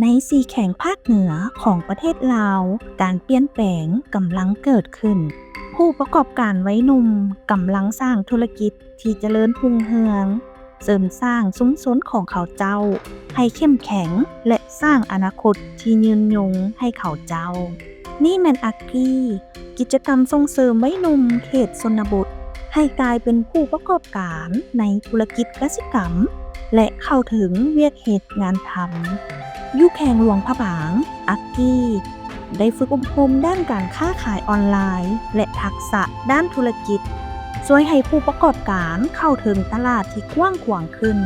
ในสีแข่งภาคเหนือของประเทศลาวการเปลี่ยนแปลงกำลังเกิดขึ้นผู้ประกอบการวัยหนุ่มกำลังสร้างธุรกิจที่เจริญรุ่งเรืองเสริมสร้างซุ้มชนของเขาเจ้าให้เข้มแข็งและสร้างอนาคตที่ยืนยงให้เขาเจ้านี่แม่นอักกี้กิจกรรมส่งเสริมวัยหนุ่มเขตชนบทให้กลายเป็นผู้ประกอบการในธุรกิจกสิกรรมและเข้าถึงเวียกเหตุงานทำอยู่แข่งหลวงพระบางอักกี้ได้ฝึกอบรมด้านการค้าขายออนไลน์และทักษะด้านธุรกิจช่วยให้ผู้ประกอบการเข้าถึงตลาดที่กว้างขวางขึ้น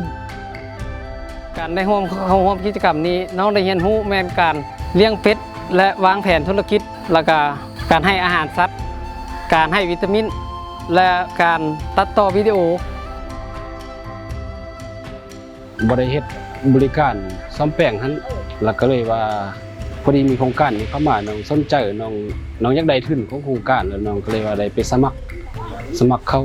การได้เข้าร่วมกิจกรรมนี้น้องได้เรียนรู้แม่นการเลี้ยงเป็ดและวางแผนธุรกิจแล้วก็การให้อาหารสัตว์การให้วิตามินและการตัดต่อวิดีโอบริเฮ็ดบริการซ่อมแปลงหั่นแล้วก็เลยว่าพอดีมีโครงการนี้เข้ามาน้องสนใจน้องอยากได้ทุนของโครงการแล้วน้องก็เลยว่าได้ไปสมัครเข้า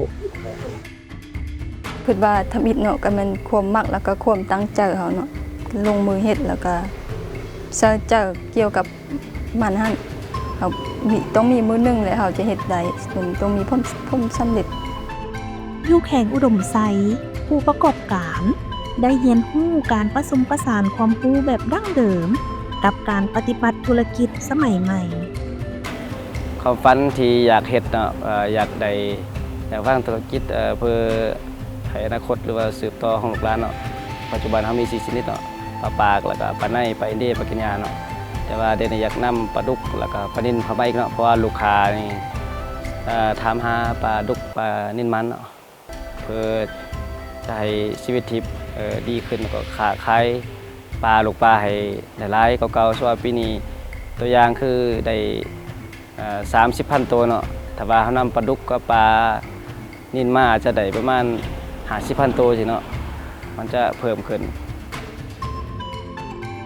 คิดว่าทำอิฐเนาะก็มันความมักแล้วก็ความตั้งใจเฮาเนาะลงมือเฮ็ดแล้วก็เชื่อใจเกี่ยวกับมันหั่นเฮาต้องมีมือนึงแล้วเฮาจะเฮ็ดได้ต้องมีผลสำเร็จอยู่แข่งอุดมไซผู้ประกอบการได้เรียนรู้การผสมผสานความรู้แบบดั้งเดิมกับการปฏิบัติธุรกิจสมัยใหม่ความฝันที่อยากเฮ็ดเนาะอยากวางธุรกิจเพื่อให้อนาคตหรือว่าสืบต่อของลูกหลานเนาะปัจจุบันเฮามี4ชนิดเนาะปลาแล้วก็ปลาในปลาอินเดียปลากินยาเนาะแต่ว่าเดี๋ยวนี้อยากนำปลาดุกแล้วก็ปลานิ่นเข้ามาอีกเนาะเพราะว่าลูกค้านี่ถามหาปลาดุกปลานิ่นมันเนาะเพื่อจะให้ชีวิตทิพย์ดีขึ้นก็ค้าขายปลาลูกปลาให้หลายๆเก่าๆส่วนปีนี้ตัวอย่างคือได้30,000 ตัวเนาะถ้าว่าเฮานำปลาดุกกับปลานิ่นมาจะได้ประมาณ50,000 ตัวสิเนาะมันจะเพิ่มขึ้น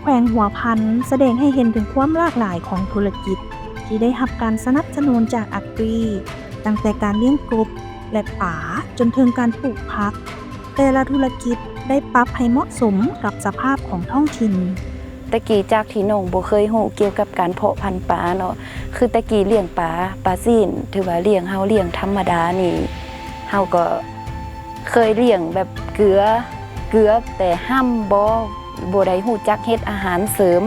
แขวงหัวพันแสดงให้เห็นถึงความหลากหลายของธุรกิจที่ได้รับการสนับสนุนจากอักรีตั้งแต่การเลี้ยงกบและป่าจนถึงการปลูกผักแต่ละธุรกิจได้ปรับให้เหมาะสมกับสภาพของท้องถิ่นตะกี้จากที่น้องบ่เคยรู้เกี่ยวกับการเพาะพันธุ์ปลาเนาะคือตะกี้เลี้ยงปลาซีนถือว่าเลี้ยงเฮาเลี้ยงธรรมดานี่เฮาก็เคยเลี้ยงแบบเกลือแต่ห้ามบ่ได้รู้จักเฮ็ดอาหารเสริม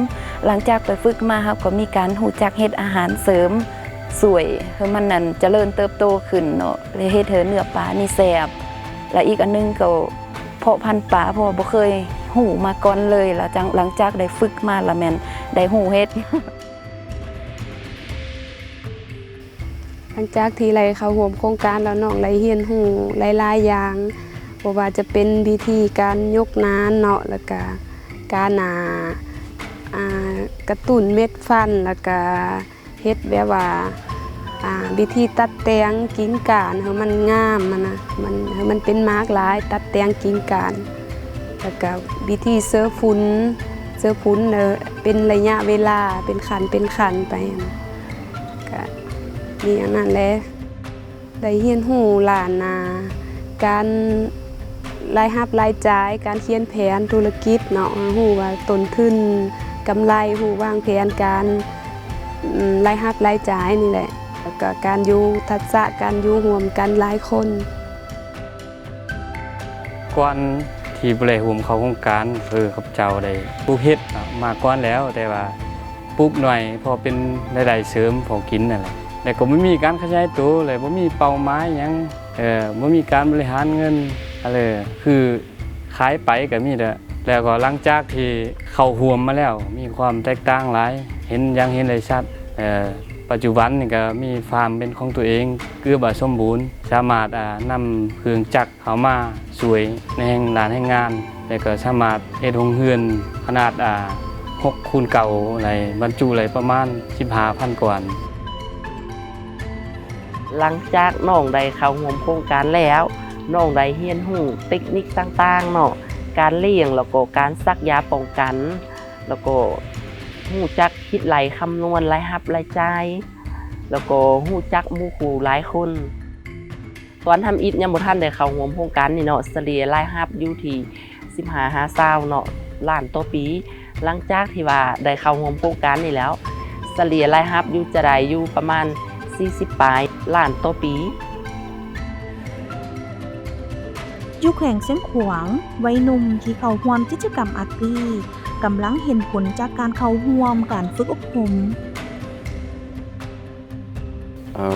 หลังจากไปฝึกมาเฮาก็มีการรู้จักเฮ็ดอาหารเสริมสวยคือมันนั่นเจริญเติบโตขึ้นเนาะเลยเฮ็ดให้เนื้อปลานี่แซ่บและอีกอันนึงก็เพาะพันธุ์ปลาเพราะว่าบ่เคยหูมาก่อนเลยแล้วหลังจากได้ฝึกมาแล้วแม่นได้หูเฮ็ดหลังจากที่ไรเข้าร่วมโครงการแล้วน้องได้เรียนรู้หลายๆอย่างบ่ว่าจะเป็นวิธีการยกน้ำเนาะแล้วก็การกระตุ้นเม็ดฟันแล้วก็เฮ็ดแบบว่าวิธีตัดแต่งกิ่งก้านให้มันงามให้มันเป็นมากหลายตัดแต่งกิ่งก้านแล้วก็วิธีเสื้อฝุ่นเป็นระยะเวลาเป็นขันไปก็มีอย่างนั้นแหละได้เรียนรู้หลานการรายรับรายจ่ายการเขียนแผนธุรกิจเนาะรู้ว่าต้นทุนกำไรรู้วางแผนการรายรับรายจ่ายนี่แหละแล้วก็การอยู่ทักษะการอยู่ร่วมกันหลายคนก่อนที่บ่ได้ร่วมเข้าโครงการคือข้าพเจ้าได้ปลูกเฮ็ดมาก่อนแล้วแต่ว่าปลูกหน่อยพอเป็นรายได้เสริมพอกินนั่นแหละแต่ก็ไม่มีการขยายตัวเลยบ่มีเป้าหมายหยังบ่มีการบริหารเงินอะไรคือขายไปก็มีแล้วก็หลังจากที่เข้าร่วมมาแล้วมีความแตกต่างหลายเห็นได้ชัดปัจจุบันนี่ก็มีฟาร์มเป็นของตัวเองเกือบสมบูรณ์สามารถนำเครื่องจักรเข้ามาสวยในแห่งร้านแห่งงานแล้วก็สามารถเฮ็ดโรงเรือนขนาด6 คูณ 9อะไรบรรจุอะไรประมาณ 15,000 กว่าหลังจากน้องได้เข้าร่วมโครงการแล้วน้องได้เรียนรู้เทคนิคต่างๆเนาะการเลี้ยงแล้วก็การซักยาป้องกันแล้วก็รู้จักคิดไหลคำนวณรายรับรายจ่ายแล้วก็รู้จักหมู่คู่หลายคนตอนทำอิฐยังบ่ทันได้เข้าร่วมโครงการนี่เนาะเฉลี่ยรายรับอยู่ที่15-20เนาะล้านต่อปี หลังจากที่ว่าได้เข้าร่วมโครงการนี้แล้วเฉลี่ยรายรับอยู่จะได้อยู่ประมาณ40 ปลายล้านต่อปี อยู่แขวงเส้นขวางวัยหนุ่มที่เข้าร่วมกิจกรรมอาร์ตีกำลังเห็นผลจากการเข้าร่วมการฝึกอบรม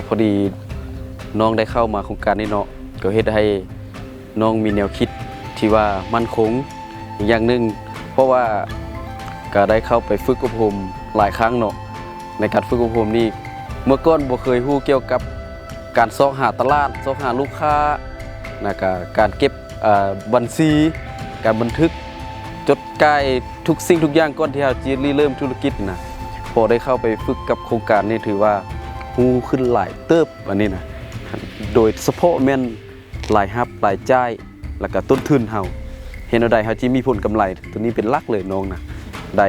พอดีน้องได้เข้ามาโครงการนี้เนาะก็เฮ็ดให้น้องมีแนวคิดที่ว่ามั่นคงอีกอย่างหนึ่งเพราะว่าก็ได้เข้าไปฝึกอบรมหลายครั้งเนาะในการฝึกอบรมนี่เมื่อก่อนบ่เคยรู้เกี่ยวกับการซอกหาตลาดซอกหาลูกค้าแล้วก็การเก็บบัญชีการบันทึกจดจ่ายทุกสิ่งทุกอย่างก่อนที่เราจะเริ่มธุรกิจนะพอได้เข้าไปฝึกกับโครงการนี้ถือว่าฮู้ขึ้นหลายเติบอันนี้นะโดยเฉพาะแม่นรายรับรายจ่ายแล้วก็ต้นทุนเฮาเห็นเอาใดเฮาสิมีผลกำไรตัวนี้เป็นหลักเลยน้องนะได้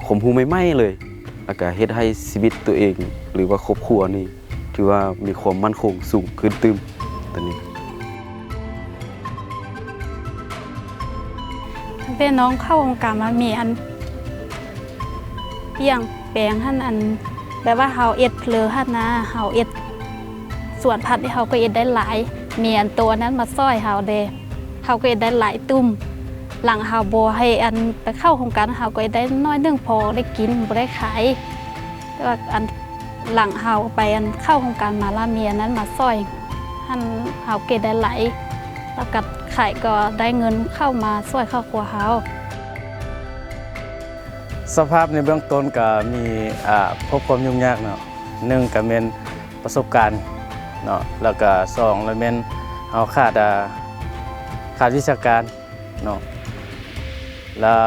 ผมฮู้ใหม่ๆเลยแล้วก็เฮ็ดให้ชีวิตตัวเองหรือว่าครอบครัวนี่ถือว่ามีความมั่นคงสูงขึ้นตึมตัวนี้ ตั้งแต่น้องเข้าวงการมามีอันเปลี่ยนแปลงหั่นอันแบบว่าเฮาเอ็ดเพลอหั่นนะเฮาเอ็ดส่วนผัดที่เฮาก็เอ็ดได้หลายมีอันตัวนั้นมาซ้อยเฮาเด้เฮาก็เอ็ดได้หลายตุ้มหลังเฮาบ่ให้อันไปเข้าโครงการเฮาก็เอ็ดได้น้อยนึงพอได้กินบ่ได้ขายแต่ว่าอันหลังเฮาไปอันเข้าโครงการมาแล้วมีอันนั้นมาซ้อยหั่นเฮาเก็บได้หลายแล้วก็ขายก็ได้เงินเข้ามาช่วยครอบครัวเฮา สภาพในเบื้องต้นก็มีพบความยุ่งยากเนาะ1ก็เป็นประสบการณ์เนาะแล้วก็2แล้วเป็นเฮาขาดวิชาการเนาะแล้ว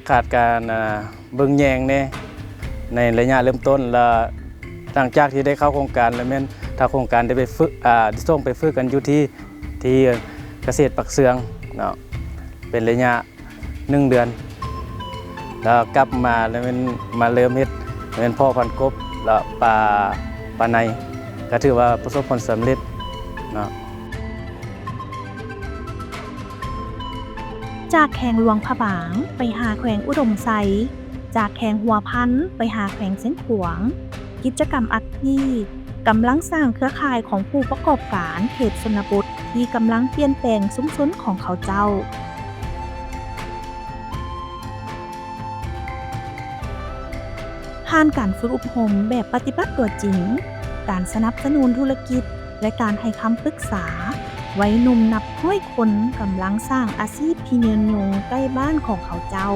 ขาดการเบิ่งแยงในระยะเริ่มต้นแล้วหลังจากที่ได้เข้าโครงการแล้วแม่นถ้าโครงการได้ไปฝึกส่งไปฝึกกันอยู่ที่เกษตรปักเสืองเนาะเป็นระยะ1 เดือนแล้วกลับมาแล้วมันมาเริ่มเฮ็ดเป็นพ่อพันธุ์กบแล้วปลาในก็ถือว่าประสบผลสำเร็จเนาะ จากแขวงหลวงพระบางไปหาแขวงอุดมไซจากแขวงหัวพันไปหาแขวงเส้นขวางกิจกรรมอักที่กำลังสร้างเครือข่ายของผู้ประกอบการเขตชนบทที่กำลังเปลี่ยนแปลงชุมชนของเขาเจ้าผ่านการฝึกอบรมแบบปฏิบัติตัวจริงการสนับสนุนธุรกิจและการให้คำปรึกษาวัยหนุ่มนับร้อยคนกำลังสร้างอาชีพที่ยืนยงใกล้บ้านของเขาเจ้า